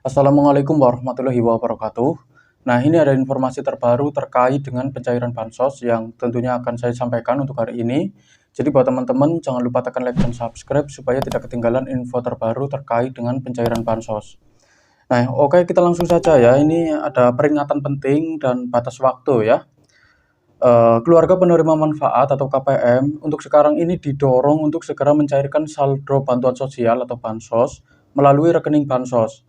Assalamualaikum warahmatullahi wabarakatuh. Nah, ini ada informasi terbaru terkait dengan pencairan bansos yang tentunya akan saya sampaikan untuk hari ini. Jadi buat teman-teman jangan lupa tekan like dan subscribe supaya tidak ketinggalan info terbaru terkait dengan pencairan bansos. Nah, oke kita langsung saja ya. Ini ada peringatan penting dan batas waktu ya. Keluarga penerima manfaat atau KPM untuk sekarang ini didorong untuk segera mencairkan saldo bantuan sosial atau bansos melalui rekening bansos,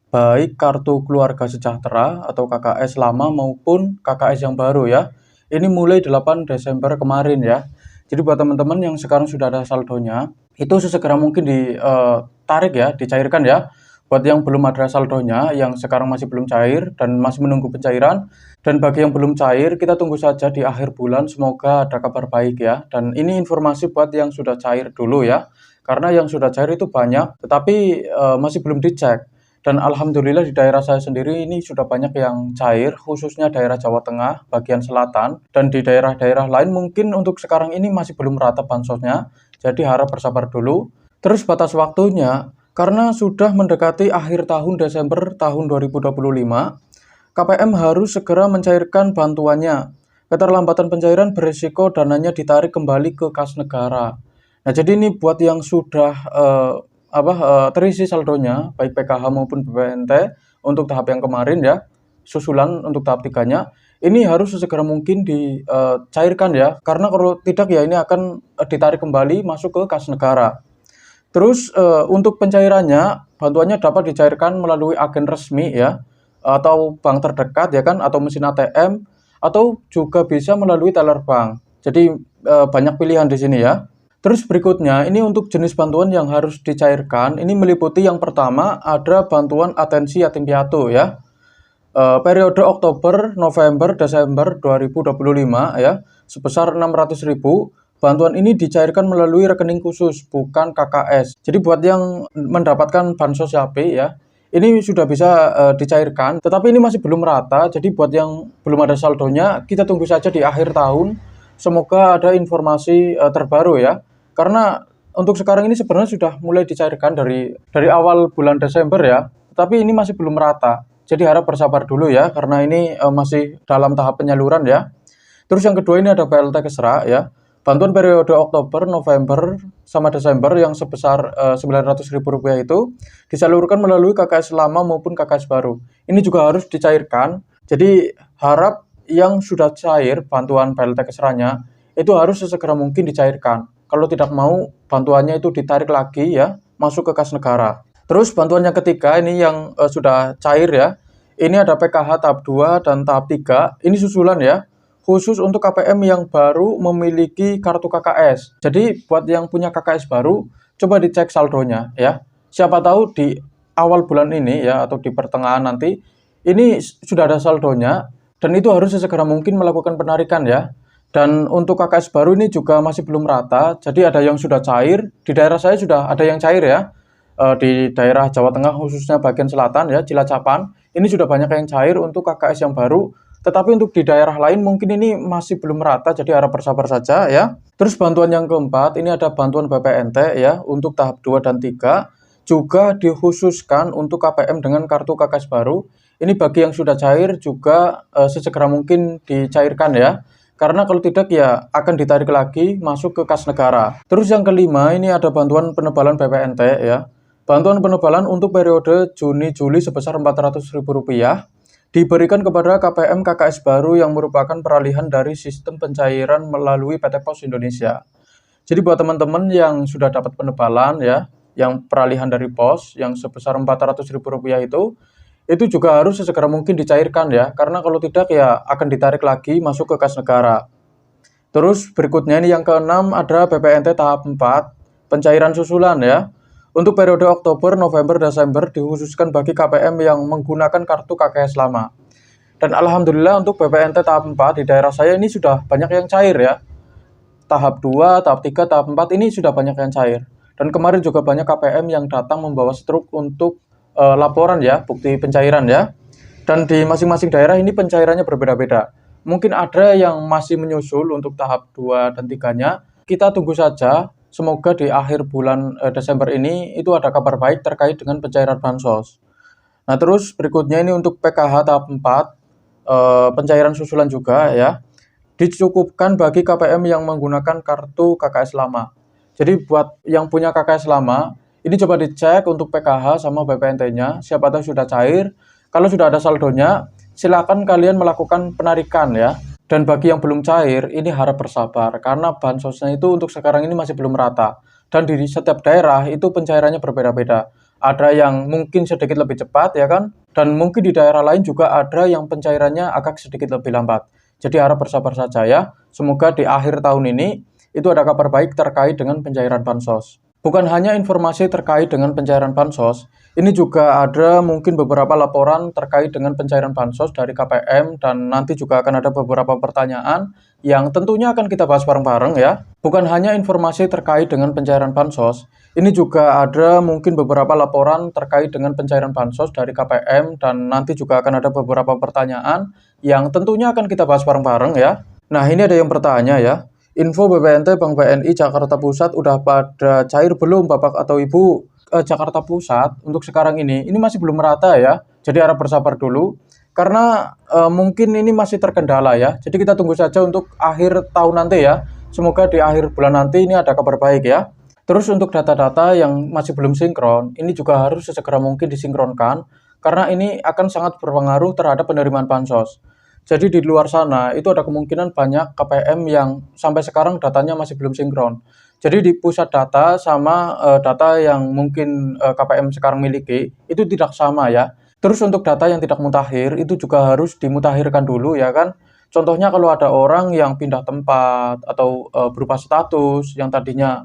baik kartu keluarga sejahtera atau KKS lama maupun KKS yang baru ya. Ini mulai 8 Desember kemarin ya. Jadi buat teman-teman yang sekarang sudah ada saldonya, itu sesegera mungkin ditarik ya, dicairkan ya. Buat yang belum ada saldonya, yang sekarang masih belum cair dan masih menunggu pencairan, dan bagi yang belum cair, kita tunggu saja di akhir bulan, semoga ada kabar baik ya. Dan ini informasi buat yang sudah cair dulu ya, karena yang sudah cair itu banyak, tetapi masih belum dicek. Dan alhamdulillah di daerah saya sendiri ini sudah banyak yang cair, khususnya daerah Jawa Tengah, bagian selatan, dan di daerah-daerah lain mungkin untuk sekarang ini masih belum rata bansosnya, jadi harap bersabar dulu. Terus batas waktunya, karena sudah mendekati akhir tahun Desember tahun 2025, KPM harus segera mencairkan bantuannya. Keterlambatan pencairan berisiko dananya ditarik kembali ke kas negara. Nah, jadi ini buat yang sudah terisi saldonya, baik PKH maupun BPNT untuk tahap yang kemarin ya, susulan untuk tahap 3-nya, ini harus sesegera mungkin dicairkan ya, karena kalau tidak ya ini akan ditarik kembali masuk ke kas negara. Terus untuk pencairannya, bantuannya dapat dicairkan melalui agen resmi ya, atau bank terdekat ya kan, atau mesin ATM, atau juga bisa melalui teller bank. Jadi banyak pilihan di sini ya. Terus berikutnya, ini untuk jenis bantuan yang harus dicairkan, ini meliputi yang pertama ada bantuan atensi yatim piatu ya. Periode Oktober, November, Desember 2025 ya, sebesar 600.000. Bantuan ini dicairkan melalui rekening khusus, bukan KKS. Jadi buat yang mendapatkan bansos YAPI ya, ini sudah bisa dicairkan, tetapi ini masih belum rata. Jadi buat yang belum ada saldonya, kita tunggu saja di akhir tahun. Semoga ada informasi terbaru ya. Karena untuk sekarang ini sebenarnya sudah mulai dicairkan dari awal bulan Desember ya, tetapi ini masih belum rata. Jadi harap bersabar dulu ya, karena ini masih dalam tahap penyaluran ya. Terus yang kedua ini ada BLT Kesra ya. Bantuan periode Oktober, November, sama Desember yang sebesar Rp900.000 itu disalurkan melalui KKS lama maupun KKS baru. Ini juga harus dicairkan. Jadi harap yang sudah cair bantuan BLT Kesranya itu harus sesegera mungkin dicairkan. Kalau tidak mau bantuannya itu ditarik lagi ya, masuk ke kas negara. Terus bantuan yang ketiga ini yang sudah cair ya. Ini ada PKH tahap 2 dan tahap 3. Ini susulan ya. Khusus untuk KPM yang baru memiliki kartu KKS. Jadi buat yang punya KKS baru, coba dicek saldonya ya. Siapa tahu di awal bulan ini ya, atau di pertengahan nanti, ini sudah ada saldonya, dan itu harus sesegera mungkin melakukan penarikan ya. Dan untuk KKS baru ini juga masih belum rata, jadi ada yang sudah cair, di daerah saya sudah ada yang cair ya. Di daerah Jawa Tengah khususnya bagian selatan ya, Cilacapan, ini sudah banyak yang cair untuk KKS yang baru. Tetapi untuk di daerah lain mungkin ini masih belum rata, jadi harap bersabar saja ya. Terus bantuan yang keempat, ini ada bantuan BPNT ya, untuk tahap 2 dan 3. Juga dikhususkan untuk KPM dengan kartu KKS baru. Ini bagi yang sudah cair juga sesegera mungkin dicairkan ya. Karena kalau tidak ya akan ditarik lagi masuk ke kas negara. Terus yang kelima, ini ada bantuan penebalan BPNT ya. Bantuan penebalan untuk periode Juni-Juli sebesar Rp400.000 diberikan kepada KPM KKS baru yang merupakan peralihan dari sistem pencairan melalui PT Pos Indonesia. Jadi buat teman-teman yang sudah dapat penebalan ya, yang peralihan dari pos yang sebesar Rp400.000 itu juga harus sesegera mungkin dicairkan ya, karena kalau tidak ya akan ditarik lagi masuk ke kas negara. Terus berikutnya ini yang keenam ada BPNT tahap 4, pencairan susulan ya. Untuk periode Oktober, November, Desember dikhususkan bagi KPM yang menggunakan kartu KKS lama. Dan alhamdulillah untuk BPNT tahap 4 di daerah saya ini sudah banyak yang cair ya. Tahap 2, tahap 3, tahap 4 ini sudah banyak yang cair. Dan kemarin juga banyak KPM yang datang membawa struk untuk laporan ya, bukti pencairan ya. Dan di masing-masing daerah ini pencairannya berbeda-beda. Mungkin ada yang masih menyusul untuk tahap 2 dan 3-nya. Kita tunggu saja. Semoga di akhir bulan Desember ini itu ada kabar baik terkait dengan pencairan bansos. Nah, terus berikutnya ini untuk PKH tahap 4, pencairan susulan juga ya, dicukupkan bagi KPM yang menggunakan kartu KKS lama. Jadi buat yang punya KKS lama, ini coba dicek untuk PKH sama BPNT-nya, siapa tahu sudah cair. Kalau sudah ada saldonya, silakan kalian melakukan penarikan ya. Dan bagi yang belum cair, ini harap bersabar karena bansosnya itu untuk sekarang ini masih belum rata. Dan di setiap daerah itu pencairannya berbeda-beda. Ada yang mungkin sedikit lebih cepat ya kan, dan mungkin di daerah lain juga ada yang pencairannya agak sedikit lebih lambat. Jadi harap bersabar saja ya. Semoga di akhir tahun ini itu ada kabar baik terkait dengan pencairan bansos. Bukan hanya informasi terkait dengan pencairan bansos, ini juga ada mungkin beberapa laporan terkait dengan pencairan bansos dari KPM dan nanti juga akan ada beberapa pertanyaan yang tentunya akan kita bahas bareng-bareng ya. Bukan hanya informasi terkait dengan pencairan bansos, ini juga ada mungkin beberapa laporan terkait dengan pencairan bansos dari KPM dan nanti juga akan ada beberapa pertanyaan yang tentunya akan kita bahas bareng-bareng ya. Nah, ini ada yang bertanya ya. Info BPNT Bank BNI Jakarta Pusat udah pada cair belum Bapak atau Ibu? Jakarta Pusat untuk sekarang ini masih belum merata ya. Jadi harap bersabar dulu karena mungkin ini masih terkendala ya. Jadi kita tunggu saja untuk akhir tahun nanti ya. Semoga di akhir bulan nanti ini ada kabar baik ya. Terus untuk data-data yang masih belum sinkron, ini juga harus sesegera mungkin disinkronkan karena ini akan sangat berpengaruh terhadap penerimaan bansos. Jadi di luar sana itu ada kemungkinan banyak KPM yang sampai sekarang datanya masih belum sinkron. Jadi di pusat data sama data yang mungkin KPM sekarang miliki itu tidak sama ya. Terus untuk data yang tidak mutakhir itu juga harus dimutakhirkan dulu ya kan. Contohnya kalau ada orang yang pindah tempat atau berubah status yang tadinya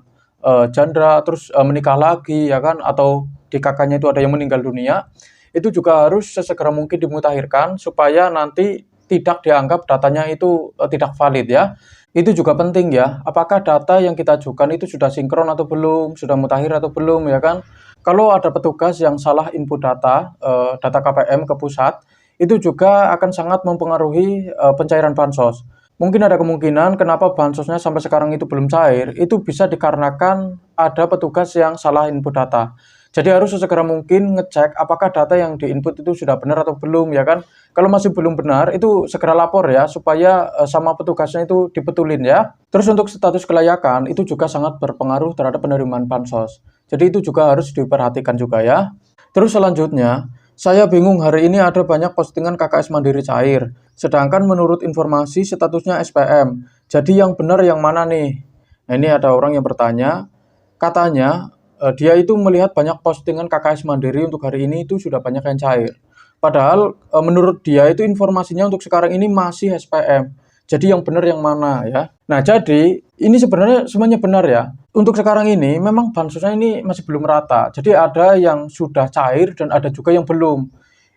janda terus menikah lagi ya kan, atau di kakaknya itu ada yang meninggal dunia, itu juga harus sesegera mungkin dimutakhirkan supaya nanti tidak dianggap datanya itu tidak valid ya. Itu juga penting ya, apakah data yang kita ajukan itu sudah sinkron atau belum, sudah mutakhir atau belum ya kan. Kalau ada petugas yang salah input data, data KPM ke pusat, itu juga akan sangat mempengaruhi pencairan bansos. Mungkin ada kemungkinan kenapa bansosnya sampai sekarang itu belum cair, itu bisa dikarenakan ada petugas yang salah input data. Jadi harus sesegera mungkin ngecek apakah data yang diinput itu sudah benar atau belum ya kan. Kalau masih belum benar itu segera lapor ya supaya sama petugasnya itu dibetulin ya. Terus untuk status kelayakan itu juga sangat berpengaruh terhadap penerimaan bansos. Jadi itu juga harus diperhatikan juga ya. Terus selanjutnya, saya bingung hari ini ada banyak postingan KKS Mandiri cair. Sedangkan menurut informasi statusnya SPM. Jadi yang benar yang mana nih? Nah, ini ada orang yang bertanya, katanya dia itu melihat banyak postingan KKS Mandiri untuk hari ini itu sudah banyak yang cair. Padahal menurut dia itu informasinya untuk sekarang ini masih SPM. Jadi yang benar yang mana ya? Nah, jadi ini sebenarnya semuanya benar ya. Untuk sekarang ini memang bansosnya ini masih belum rata. Jadi ada yang sudah cair dan ada juga yang belum.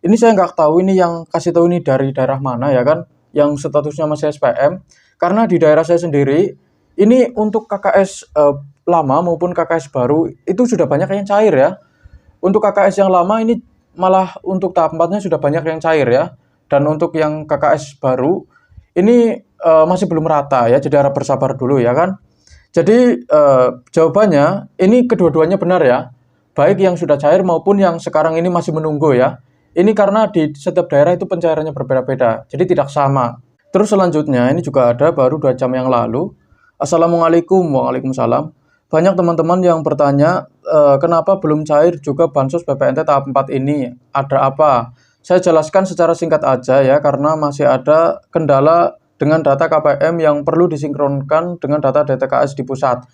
Ini saya nggak tahu ini yang kasih tahu ini dari daerah mana ya kan, yang statusnya masih SPM. Karena di daerah saya sendiri, ini untuk KKS lama maupun KKS baru itu sudah banyak yang cair ya. Untuk KKS yang lama ini malah untuk tahap 4-nya sudah banyak yang cair ya. Dan untuk yang KKS baru ini masih belum rata ya. Jadi harap bersabar dulu ya kan. Jadi jawabannya ini kedua-duanya benar ya. Baik yang sudah cair maupun yang sekarang ini masih menunggu ya. Ini karena di setiap daerah itu pencairannya berbeda-beda. Jadi tidak sama. Terus selanjutnya ini juga ada baru 2 jam yang lalu. Assalamualaikum. Waalaikumsalam. Banyak teman-teman yang bertanya, kenapa belum cair juga bansos BPNT tahap 4 ini? Ada apa? Saya jelaskan secara singkat aja ya, karena masih ada kendala dengan data KPM yang perlu disinkronkan dengan data DTKS di pusat.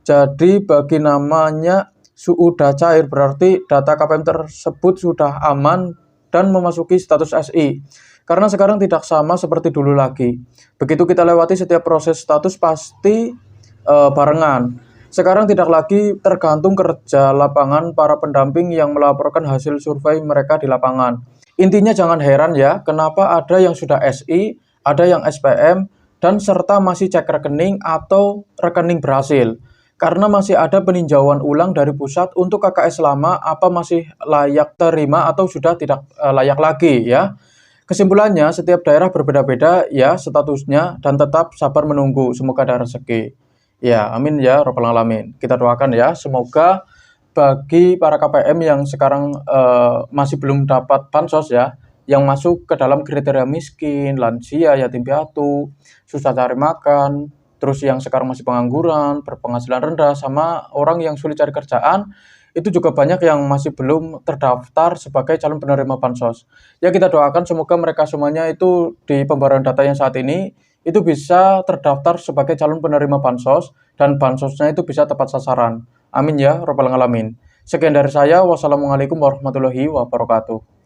Jadi bagi namanya sudah cair, berarti data KPM tersebut sudah aman dan memasuki status SI. Karena sekarang tidak sama seperti dulu lagi. Begitu kita lewati setiap proses status pasti barengan. Sekarang tidak lagi tergantung kerja lapangan para pendamping yang melaporkan hasil survei mereka di lapangan. Intinya jangan heran ya, kenapa ada yang sudah SI, ada yang SPM, dan serta masih cek rekening atau rekening berhasil. Karena masih ada peninjauan ulang dari pusat untuk KKS lama apa masih layak terima atau sudah tidak layak lagi ya. Kesimpulannya, setiap daerah berbeda-beda ya statusnya dan tetap sabar menunggu, semoga ada rezeki. Ya, amin ya robbal alamin. Kita doakan ya, semoga bagi para KPM yang sekarang masih belum dapat bansos ya, yang masuk ke dalam kriteria miskin, lansia, yatim piatu, susah cari makan, terus yang sekarang masih pengangguran, berpenghasilan rendah, sama orang yang sulit cari kerjaan, itu juga banyak yang masih belum terdaftar sebagai calon penerima bansos. Ya kita doakan semoga mereka semuanya itu di pembaruan data yang saat ini itu bisa terdaftar sebagai calon penerima bansos dan bansosnya itu bisa tepat sasaran. Amin ya robbal alamin. Sekian dari saya. Wassalamualaikum warahmatullahi wabarakatuh.